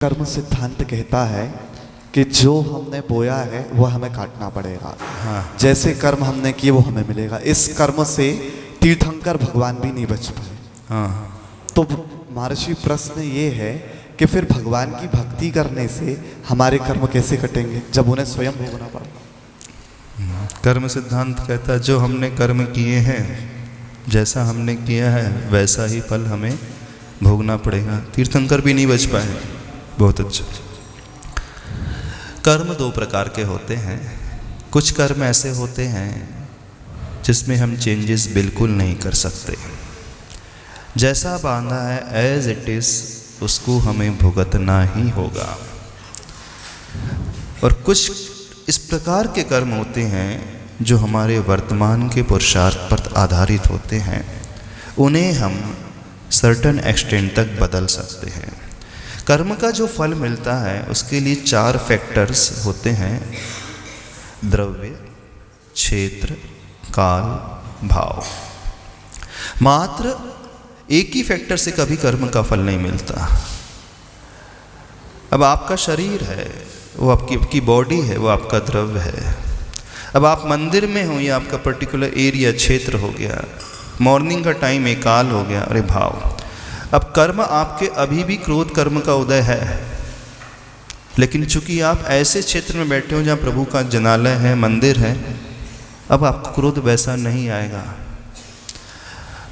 कर्म सिद्धांत कहता है कि जो हमने बोया है वो हमें काटना पड़ेगा। हाँ। जैसे कर्म हमने किए वो हमें मिलेगा। इस कर्म से तीर्थंकर भगवान भी नहीं बच पाए। हाँ। तो महर्षि प्रश्न ये है कि फिर भगवान की भक्ति करने से हमारे कर्म कैसे कटेंगे जब उन्हें स्वयं भोगना पड़ेगा। कर्म सिद्धांत कहता है जो हमने कर्म किए हैं, जैसा हमने किया है वैसा ही फल हमें भोगना पड़ेगा। तीर्थंकर भी नहीं बच पाए। बहुत अच्छा। कर्म दो प्रकार के होते हैं। कुछ कर्म ऐसे होते हैं जिसमें हम चेंजेस बिल्कुल नहीं कर सकते। जैसा बांधा है एज इट इज उसको हमें भुगतना ही होगा। और कुछ इस प्रकार के कर्म होते हैं जो हमारे वर्तमान के पुरुषार्थ पर आधारित होते हैं। उन्हें हम सर्टेन एक्सटेंट तक बदल सकते हैं। कर्म का जो फल मिलता है उसके लिए 4 फैक्टर्स होते हैं: द्रव्य, क्षेत्र, काल, भाव। मात्र एक ही फैक्टर से कभी कर्म का फल नहीं मिलता। अब आपका शरीर है, वो आपकी बॉडी है, वो आपका द्रव्य है। अब आप मंदिर में हो, या आपका पर्टिकुलर एरिया क्षेत्र हो गया, मॉर्निंग का टाइम है, काल हो गया, अरे भाव। अब कर्म आपके अभी भी क्रोध कर्म का उदय है, लेकिन चूंकि आप ऐसे क्षेत्र में बैठे हो जहाँ प्रभु का जनालय है, मंदिर है, अब आपको क्रोध वैसा नहीं आएगा।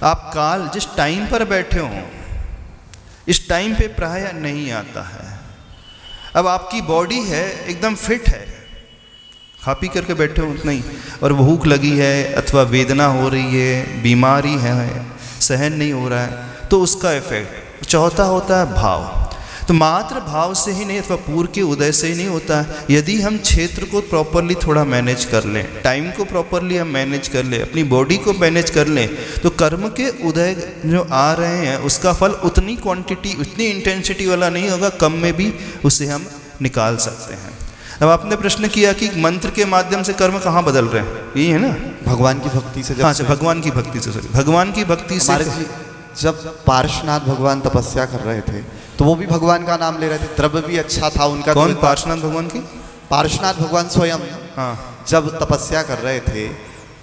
आप काल जिस टाइम पर बैठे हो इस टाइम पे प्राय नहीं आता है। अब आपकी बॉडी है एकदम फिट है, खा पी करके बैठे हो उतना ही, और भूख लगी है अथवा वेदना हो रही है, बीमारी है, सहन नहीं हो रहा है, तो उसका इफेक्ट। चौथा होता है भाव। तो मात्र भाव से ही नहीं अथवा पूर्व के उदय से ही नहीं होता है। यदि हम क्षेत्र को प्रॉपरली थोड़ा मैनेज कर लें, टाइम को प्रॉपरली हम मैनेज कर लें, अपनी बॉडी को मैनेज कर लें, तो कर्म के उदय जो आ रहे हैं उसका फल उतनी क्वांटिटी, उतनी इंटेंसिटी वाला नहीं होगा, कम में भी उसे हम निकाल सकते हैं। अब आपने प्रश्न किया कि मंत्र के माध्यम से कर्म कहाँ बदल रहे हैं, यही है ना? भगवान की भक्ति से। हाँ, भगवान की भक्ति से, सॉरी, भगवान की भक्ति से। जब पार्श्वनाथ भगवान तपस्या कर रहे थे तो वो भी भगवान का नाम ले रहे थे, द्रव्य भी अच्छा था उनका। कौन पार्श्वनाथ भगवान की? पार्श्वनाथ भगवान स्वयं। हाँ। जब तपस्या कर रहे थे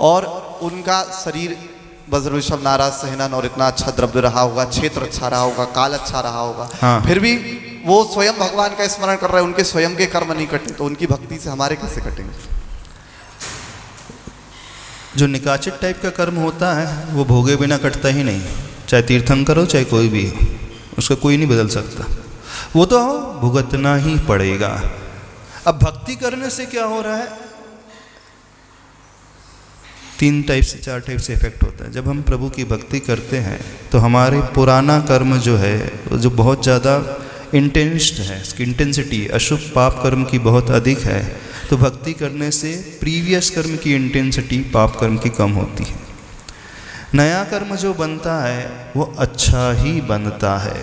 और उनका शरीर वज्र विषम नाराज सहनन और इतना अच्छा द्रव्य रहा होगा, क्षेत्र अच्छा रहा होगा, काल अच्छा रहा होगा, हाँ। फिर भी वो स्वयं भगवान का स्मरण कर रहे हैं, उनके स्वयं के कर्म नहीं कटे, तो उनकी भक्ति से हमारे कैसे कटेंगे? जो निकाचित टाइप का कर्म होता है वो भोगे बिना कटता ही नहीं। चाहे तीर्थंकर हो चाहे कोई भी हो, उसको कोई नहीं बदल सकता, वो तो भुगतना ही पड़ेगा। अब भक्ति करने से क्या हो रहा है? 3 टाइप से 4 टाइप से इफेक्ट होता है। जब हम प्रभु की भक्ति करते हैं तो हमारे पुराना कर्म जो है, जो बहुत ज़्यादा इंटेंस्ड है, इसकी इंटेंसिटी अशुभ पाप कर्म की बहुत अधिक है, तो भक्ति करने से प्रीवियस कर्म की इंटेंसिटी पाप कर्म की कम होती है। नया कर्म जो बनता है वो अच्छा ही बनता है।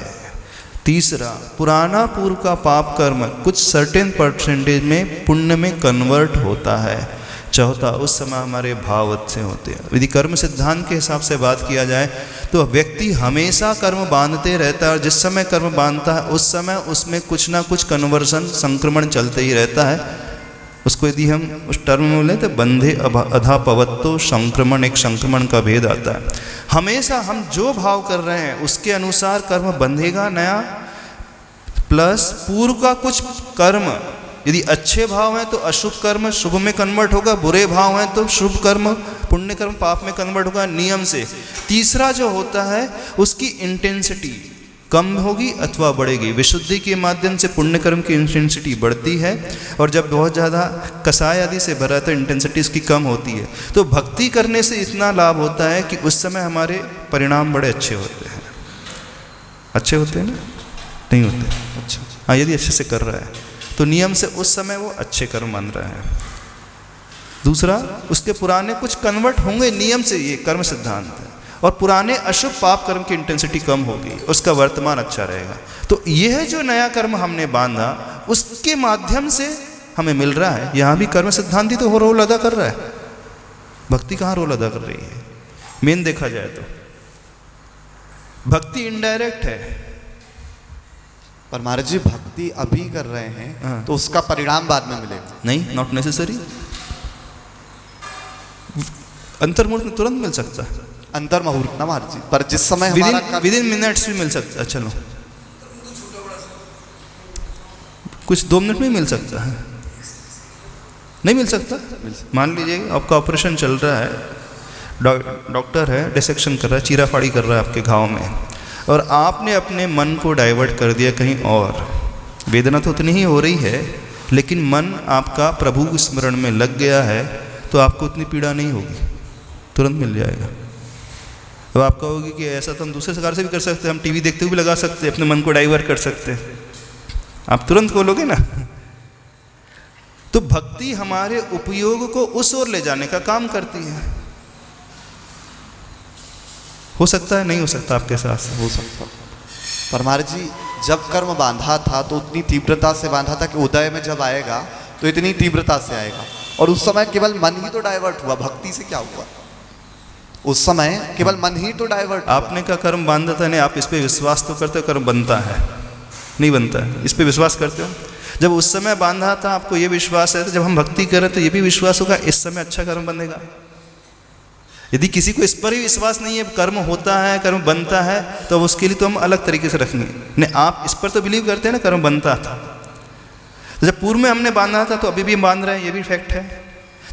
तीसरा, पुराना पूर्व का पाप कर्म कुछ सर्टेन परसेंटेज में पुण्य में कन्वर्ट होता है। चौथा, उस समय हमारे भाव अच्छे होते हैं। यदि कर्म सिद्धांत के हिसाब से बात किया जाए तो व्यक्ति हमेशा कर्म बांधते रहता है, और जिस समय कर्म बांधता है उस समय उसमें कुछ ना कुछ कन्वर्सन, संक्रमण चलते ही रहता है। उसको यदि हम उस टर्म में बोले तो बंधे अधा पवत्तो संक्रमण, एक संक्रमण का भेद आता है। हमेशा हम जो भाव कर रहे हैं उसके अनुसार कर्म बंधेगा नया, प्लस पूर्व का कुछ कर्म, यदि अच्छे भाव हैं तो अशुभ कर्म शुभ में कन्वर्ट होगा, बुरे भाव हैं तो शुभ कर्म, पुण्य कर्म पाप में कन्वर्ट होगा नियम से। तीसरा जो होता है उसकी इंटेंसिटी कम होगी अथवा बढ़ेगी। विशुद्धि के माध्यम से पुण्य कर्म की इंटेंसिटी बढ़ती है, और जब बहुत ज़्यादा कसाय आदि से भरा तो इंटेंसिटी इसकी कम होती है। तो भक्ति करने से इतना लाभ होता है कि उस समय हमारे परिणाम बड़े अच्छे होते हैं। अच्छे होते हैं ना? नहीं होते? अच्छा। हाँ, यदि अच्छे से कर रहा है तो नियम से उस समय वो अच्छे कर्म बन रहे हैं। दूसरा, उसके पुराने कुछ कन्वर्ट होंगे नियम से, ये कर्म सिद्धांत है, और पुराने अशुभ पाप कर्म की इंटेंसिटी कम होगी, उसका वर्तमान अच्छा रहेगा। तो यह जो नया कर्म हमने बांधा उसके माध्यम से हमें मिल रहा है। यहाँ भी कर्म सिद्धांत ही तो रोल अदा कर रहा है, भक्ति कहाँ रोल अदा कर रही है? मेन देखा जाए तो भक्ति इनडायरेक्ट है, पर महाराज जी भक्ति अभी कर रहे हैं तो उसका परिणाम बाद में मिलेगा। नहीं, नॉट नेसेसरी। अंतर्मुहूर्त में तुरंत मिल सकता है, अंतर मुहूर्त ना महाराज जी, पर जिस समय हमारा विद इन मिनट्स भी मिल सकता है। चलो कुछ 2 मिनट में ही मिल सकता है, नहीं मिल सकता। मान लीजिए आपका ऑपरेशन चल रहा है, डॉक्टर है डिसेक्शन कर रहा है, चीरा फाड़ी कर रहा है आपके घाव में, और आपने अपने मन को डाइवर्ट कर दिया कहीं और। वेदना तो उतनी ही हो रही है, लेकिन मन आपका प्रभु स्मरण में लग गया है, तो आपको उतनी पीड़ा नहीं होगी, तुरंत मिल जाएगा। अब आप कहोगे कि ऐसा तो हम दूसरे प्रकार से भी कर सकते हैं, हम टीवी देखते हुए भी लगा सकते हैं, अपने मन को डाइवर्ट कर सकते हैं, आप तुरंत बोलोगे ना। तो भक्ति हमारे उपयोग को उस ओर ले जाने का काम करती है। हो सकता है, नहीं हो सकता आपके साथ? हो सकता। पर महाराज जी जब कर्म बांधा था तो उतनी तीव्रता से बांधा था कि उदय में जब आएगा तो इतनी तीव्रता से आएगा, और उस समय केवल मन ही तो डाइवर्ट हुआ, भक्ति से क्या हुआ? उस समय केवल मन ही तो डाइवर्ट हुआ। आपने का कर्म बांधा था, नहीं आप इस पे विश्वास तो करते हो कर्म बनता है? नहीं बनता है, इस पे विश्वास करते हो? जब उस समय बांधा था आपको ये विश्वास है, तो जब हम भक्ति करें तो ये भी विश्वास होगा इस समय अच्छा कर्म बनेगा। यदि किसी को इस पर ही विश्वास नहीं है, कर्म होता है कर्म बनता है, तो उसके लिए तो हम अलग तरीके से रखेंगे। नहीं, आप इस पर तो बिलीव करते हैं ना कर्म बनता था। जब पूर्व में हमने बांधा था तो अभी भी हम बांध रहे हैं, ये भी फैक्ट है।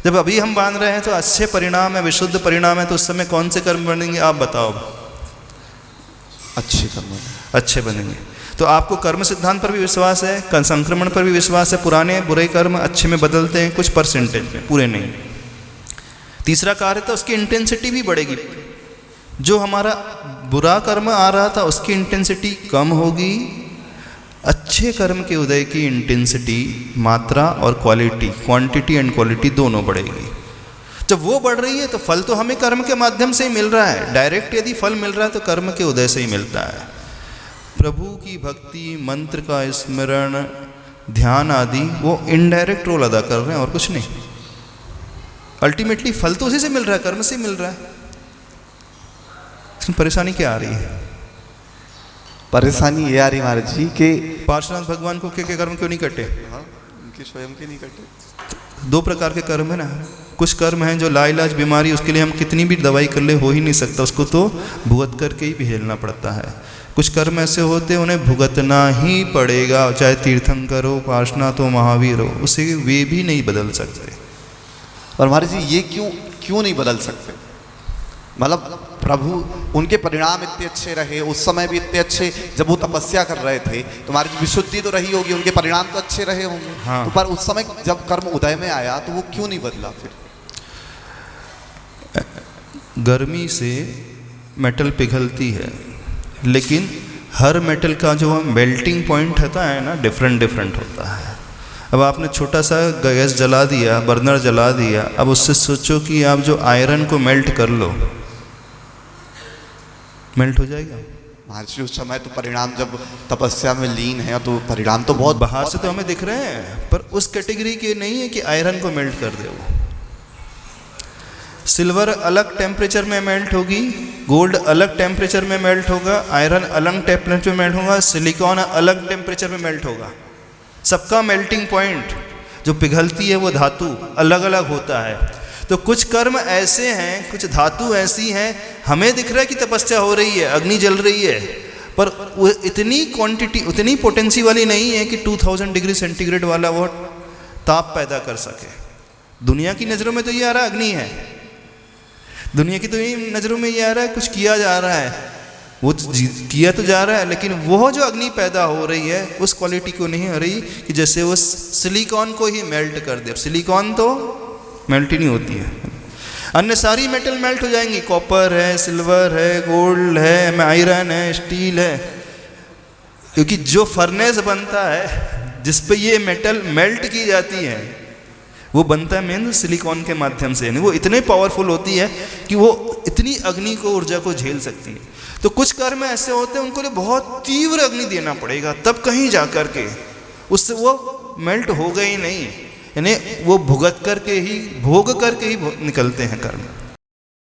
जब अभी हम बांध रहे हैं तो अच्छे परिणाम है, विशुद्ध परिणाम है, तो उस समय कौन से कर्म बनेंगे आप बताओ? अच्छे कर्म, अच्छे बनेंगे। तो आपको कर्म सिद्धांत पर भी विश्वास है, संक्रमण पर भी विश्वास है, पुराने बुरे कर्म अच्छे में बदलते हैं कुछ परसेंटेज में, पूरे नहीं। तीसरा कार्य था उसकी इंटेंसिटी भी बढ़ेगी। जो हमारा बुरा कर्म आ रहा था उसकी इंटेंसिटी कम होगी, अच्छे कर्म के उदय की इंटेंसिटी, मात्रा और क्वालिटी, क्वांटिटी एंड क्वालिटी दोनों बढ़ेगी। जब वो बढ़ रही है तो फल तो हमें कर्म के माध्यम से ही मिल रहा है। डायरेक्ट यदि फल मिल रहा है तो कर्म के उदय से ही मिलता है। प्रभु की भक्ति, मंत्र का स्मरण, ध्यान आदि वो इनडायरेक्ट रोल अदा कर रहे हैं और कुछ नहीं। अल्टीमेटली फल तो उसी से मिल रहा है, कर्म से मिल रहा है। परेशानी क्या आ रही है? परेशानी ये आ रही महाराज जी कि पार्श्वनाथ भगवान को के कर्म क्यों नहीं कटे? उनके स्वयं के नहीं कटे। 2 प्रकार के कर्म है ना। कुछ कर्म हैं जो लाइलाज बीमारी, उसके लिए हम कितनी भी दवाई कर ले हो ही नहीं सकता, उसको तो भुगत करके ही झेलना पड़ता है। कुछ कर्म ऐसे होते हैं उन्हें भुगतना ही पड़ेगा, चाहे तीर्थंकर हो, पार्श्वनाथ हो, महावीर हो, उसे वे भी नहीं बदल सकते। और महाराज जी ये क्यों नहीं बदल सकते? मतलब प्रभु उनके परिणाम इतने अच्छे रहे, उस समय भी इतने अच्छे, जब वो तपस्या कर रहे थे तो हमारी विशुद्धि तो रही होगी, उनके परिणाम तो अच्छे रहे होंगे। हाँ। तो पर उस समय जब कर्म उदय में आया तो वो क्यों नहीं बदला? फिर गर्मी से मेटल पिघलती है, लेकिन हर मेटल का जो मेल्टिंग पॉइंट होता है ना, डिफरेंट होता है। अब आपने छोटा सा गैस जला दिया, बर्नर जला दिया, अब उससे सोचो कि आप जो आयरन को मेल्ट कर लो, मेल्ट हो जाएगा? महर्षि उस समय तो परिणाम जब तपस्या में लीन है तो परिणाम तो बहुत बाहर से तो हमें दिख रहे हैं, पर उस कैटेगरी के नहीं है कि आयरन को मेल्ट कर दे। वो सिल्वर अलग टेम्परेचर में मेल्ट होगी, गोल्ड अलग टेम्परेचर में मेल्ट होगा, आयरन अलग टेम्परेचर में मेल्ट होगा, सिलिकॉन अलग टेम्परेचर में मेल्ट होगा। सबका मेल्टिंग पॉइंट जो पिघलती है वो धातु अलग अलग होता है। तो कुछ कर्म ऐसे हैं, कुछ धातु ऐसी हैं, हमें दिख रहा है कि तपस्या हो रही है, अग्नि जल रही है, पर वो इतनी क्वांटिटी, उतनी पोटेंसी वाली नहीं है कि 2000 डिग्री सेंटीग्रेड वाला वो ताप पैदा कर सके। दुनिया की नज़रों में तो ये आ रहा है अग्नि है, दुनिया की तो ये नज़रों में ये आ रहा है कुछ किया जा रहा है, वो किया तो जा रहा है, लेकिन वो जो अग्नि पैदा हो रही है उस क्वालिटी को नहीं हो रही कि जैसे वो सिलिकॉन को ही मेल्ट कर दे। अब सिलिकॉन तो मेल्ट ही नहीं होती है, अन्य सारी मेटल मेल्ट हो जाएंगी, कॉपर है, सिल्वर है, गोल्ड है, आयरन है, स्टील है, क्योंकि जो फर्नेस बनता है जिस पे ये मेटल मेल्ट की जाती है वो बनता है मेन सिलिकॉन के माध्यम से। यानी वो इतने पावरफुल होती है कि वो इतनी अग्नि को, ऊर्जा को झेल सकती है। तो कुछ कर्म ऐसे होते हैं उनको लिए बहुत तीव्र अग्नि देना पड़ेगा, तब कहीं जा कर के उससे वो मेल्ट हो गई नहीं, यानी वो भुगत करके ही, भोग करके ही निकलते हैं कर्म।